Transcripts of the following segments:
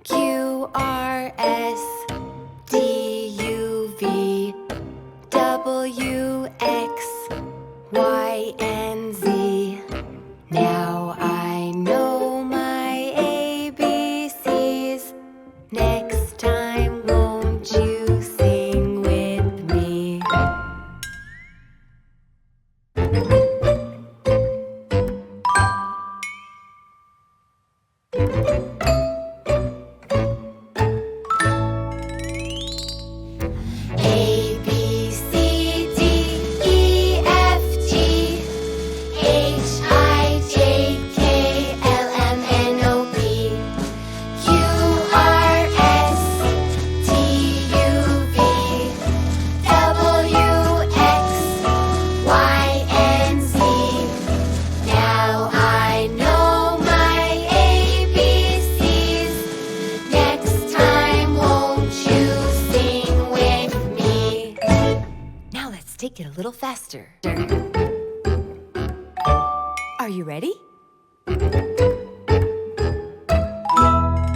Q, R, S, T, U, V, W, X, Y, and Z. Now I know my ABCs. Next time, won't you sing with me? A, B, C, D, E, F, G, H, I, J, K, L, M, N, O, P, Q, R, S, T, U, V, W, X, Y, and Z. Now I know my ABCs. Next time, won't you sing with me? Now let's take it a little faster. Are you ready?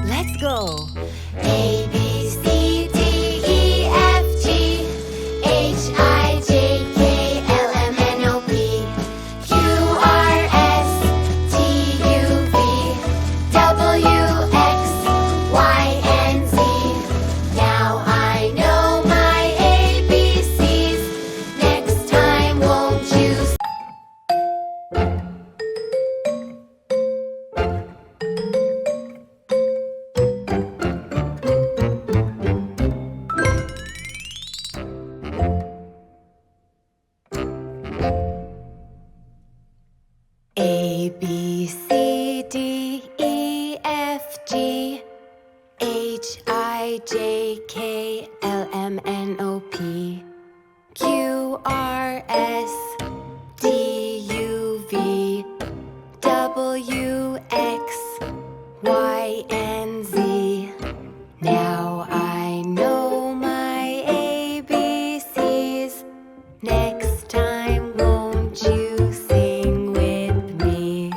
Let's go. A, B, C, D, E, F, G, H, I, J, K, L, M, N, O, P, Q, R, S, T, U, V, W, X, Y, and Z. Now I know my ABCs. Next time, won't you? A, B, C, D, E, F, G, H, I, J, K, L, M, N, O, P, Q, R, S, T, U, V, W, X, Y, and Z. Now I know my ABCs. Next time, won't you sing with me?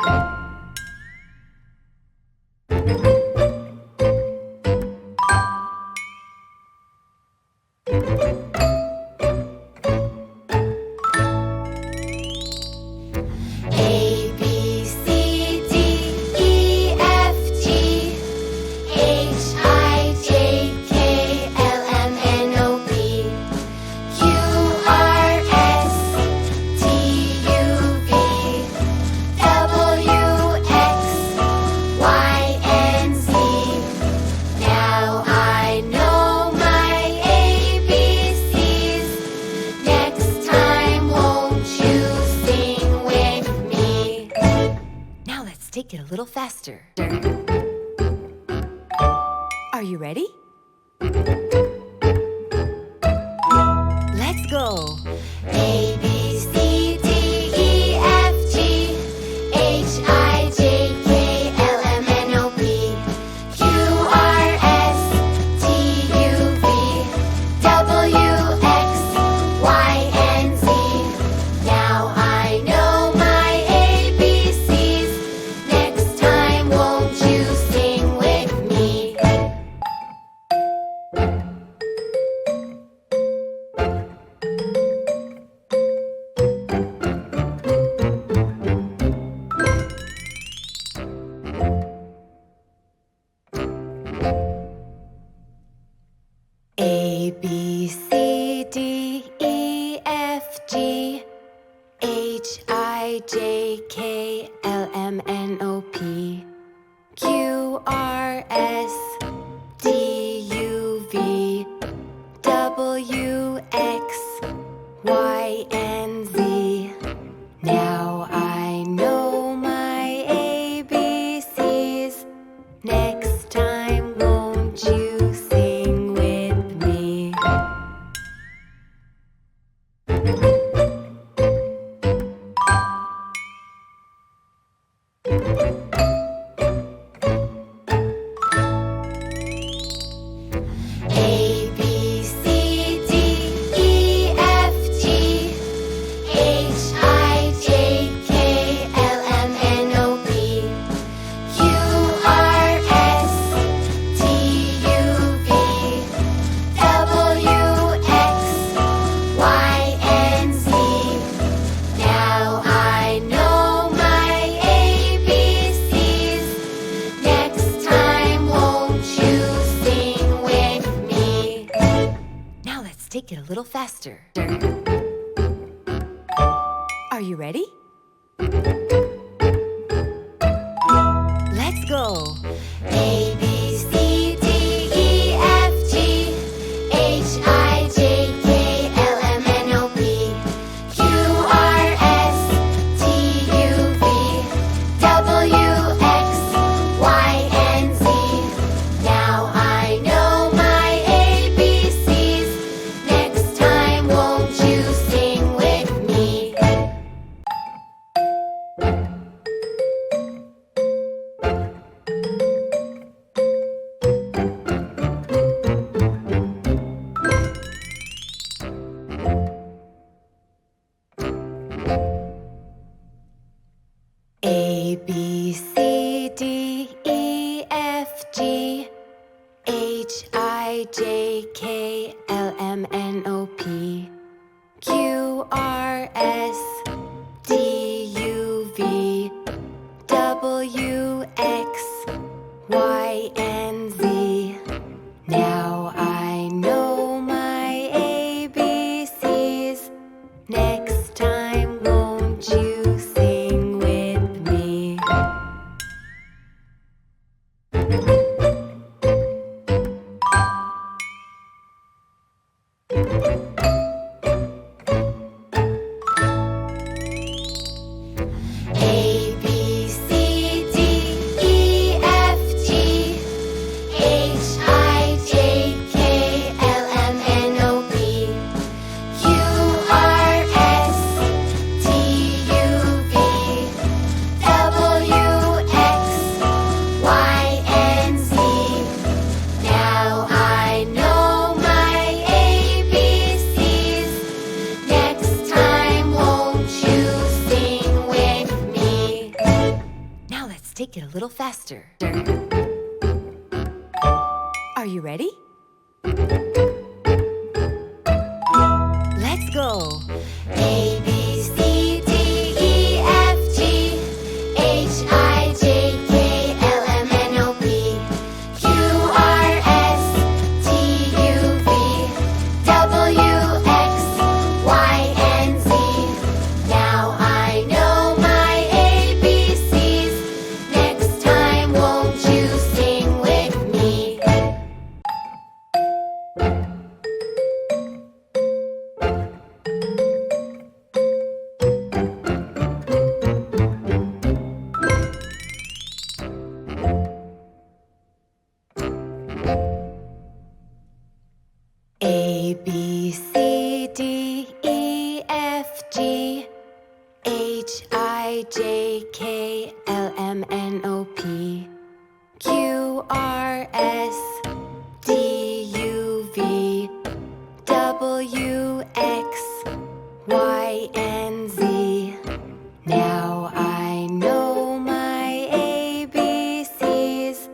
A, B, C, D, E, F, G, H, I, J, K, L, M, N, O, P, Q, R, S, T, U, V, W, X, Y, and Z. Now I know my ABCs. Next time, won't you sing with me? Now let's take it a little faster. Are you ready? Let's go. A, B, C, D, E, F, G, H, I, J, K, L, M, N, O, P, Q, R, S, T, U, V, W, X, Y, and Z. Now I know my ABCs. Next time, won't you sing with me? little faster. Are you ready? Let's go. A, B, C, D, E, F, G, H, I, J, K, L, M, N, O, P, Q, R, S, T, U, V, W, X, Y, and Z. Now I know my ABCs. Next time, won't you sing with me? A, B, C, D, E, F, G, H, I, J, K, L, M, N, O, P, Q, R, S, T, U, V, W, X, Y, and Z. Now I know my ABCs. Next time, won't you sing with me? A, B, C, D, E, F, G, H, I, J, K, L, M, N, O, P, Q, R, S, T, U, V, W, X, Y, and Z. Now I know my ABCs. Next time, won't you sing with me? Now let's take it a little faster. Are you ready? Let's go. A, B, C, D, E, F, G, H, I, J, K, L, M, N, O, P, Q, R, S, T, U, V, W, X, Y, and Z. Now I know my ABCs. Next time, won't you sing with me? A, B, C, D, E, F, G, H, I, J, K, L, M, N, O, P, Q, R, S, D, U, V, W, X, Y, and Z. Now I know my ABCs.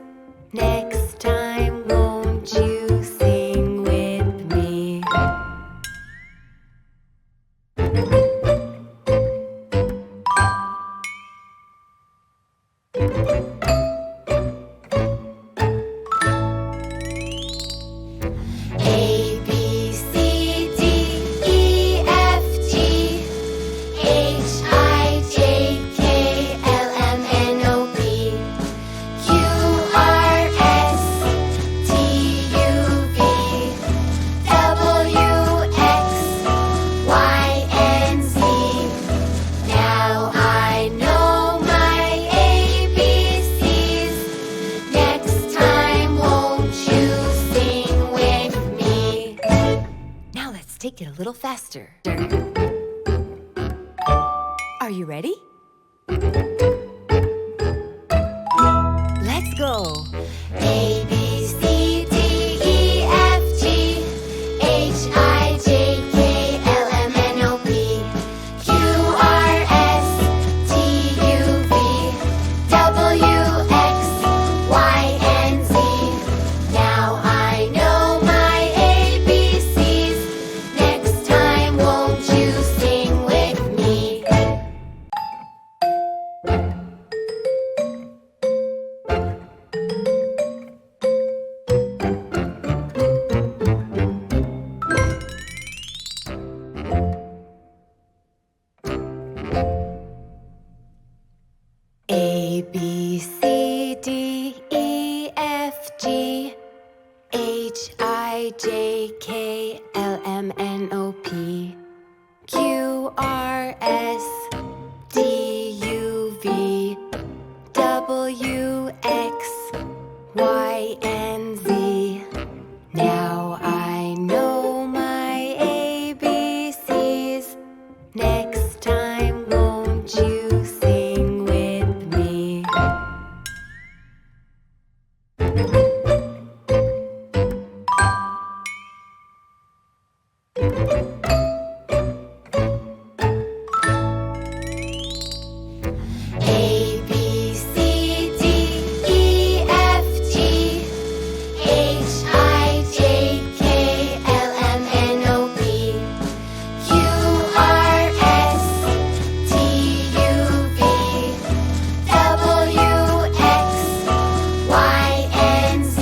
Next time, won't you sing with me? A, B, C, D, E, F, G, H, I, J, K, L, M, N, O, P, Q, R, S, T, U, V, W, X, Y, and Z. Now I know my ABCs. Next time, won't you sing with me? Now let's take it a little faster. Are you ready? Let's go. A, B, C, D, E, F, G, H, I, J, K, L, M, N, O, P, Q, R, S, T, U, V, W, X, Y, and Z. Now I know my ABCs. Next time, won't you sing with me? H-I-J-K-L-M-N-O-P, Q-R-S-T-U-V, W-X-Y-and-Z. Now I know my ABCs. Next time, won't you sing with me? A, B, C, D, E, F, G, H, I, J, K, L, M, N, O, P, Q, R, S, T, U, V, W, X, Y, and Z.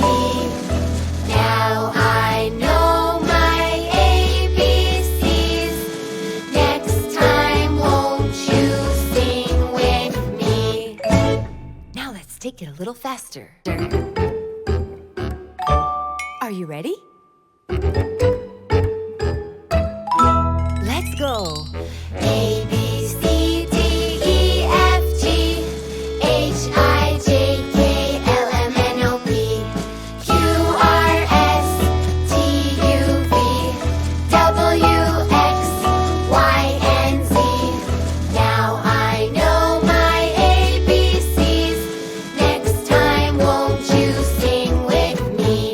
Now I know my ABCs. Next time, won't you sing with me? Now let's take it a little faster. Are you ready? Let's go. A, B, C, D, E, F, G, H, I, J, K, L, M, N, O, P, Q, R, S, T, U, V, W, X, Y, and Z. Now I know my ABCs. Next time, won't you sing with me?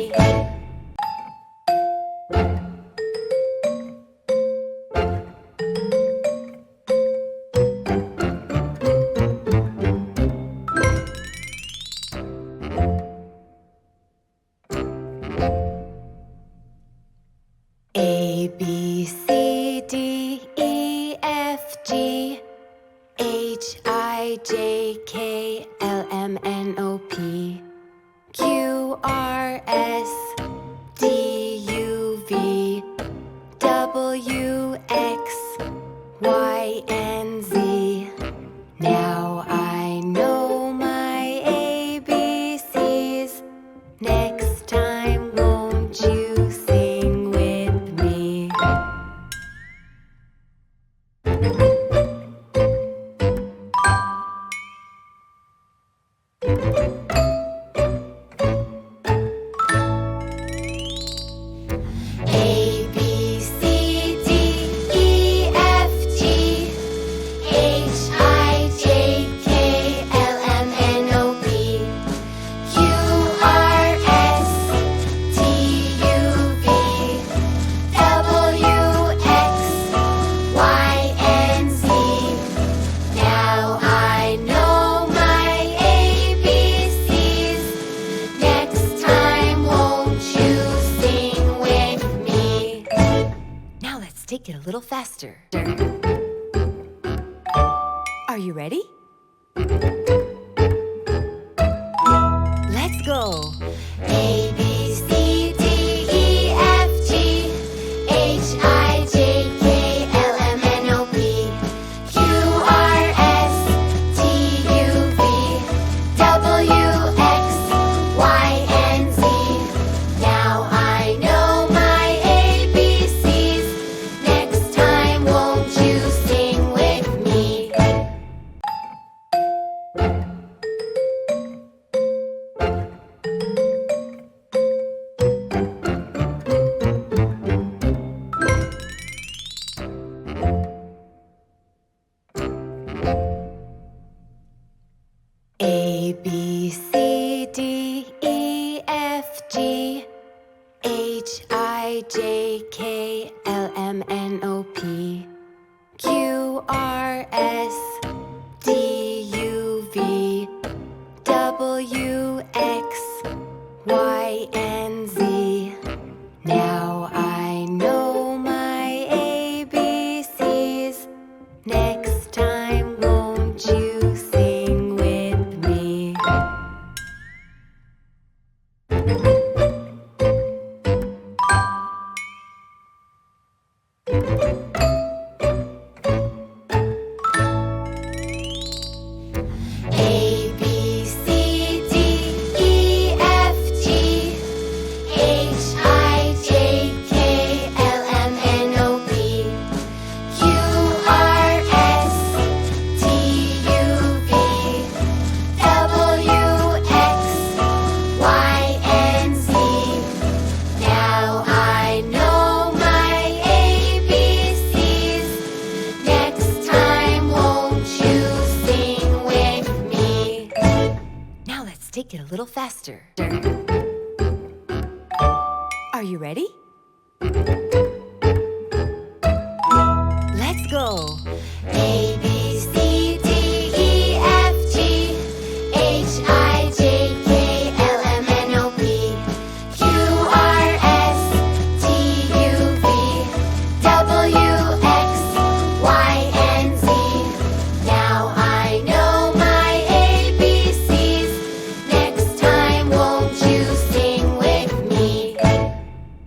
A, B, C, D, E, F, G, H, I, J, K, L, M, N, O, P, Q, R, S, D, U, V, W, X, Y, and Z. Now I know my ABCs. Next time, won't you sing with me? A, B, C, D, E, F, G, H, I, J, K, L, M, N, O, P, Q, R, S, T, U, V, W, X, Y, and Z. Now I know my ABCs. Next time, won't you sing with me? Now let's take it a little faster. Are you ready? Let's go. A, B, C, D, E, F, G, H, I, J, K, L, M, N, O, P, Q, R, S, T, U, V, W, X, Y, and Z. Now I know my ABCs. Next time, won't you sing with me? A, B, C, D, E, F, G, H, I, J, K, L, M, N, O, P, Q, R, S, D, U, V, W, X, Y, and Z. Now I know my ABCs. Next time, won't you sing with me? A, B, C, D, E, F, G, make it a little faster. Are you ready?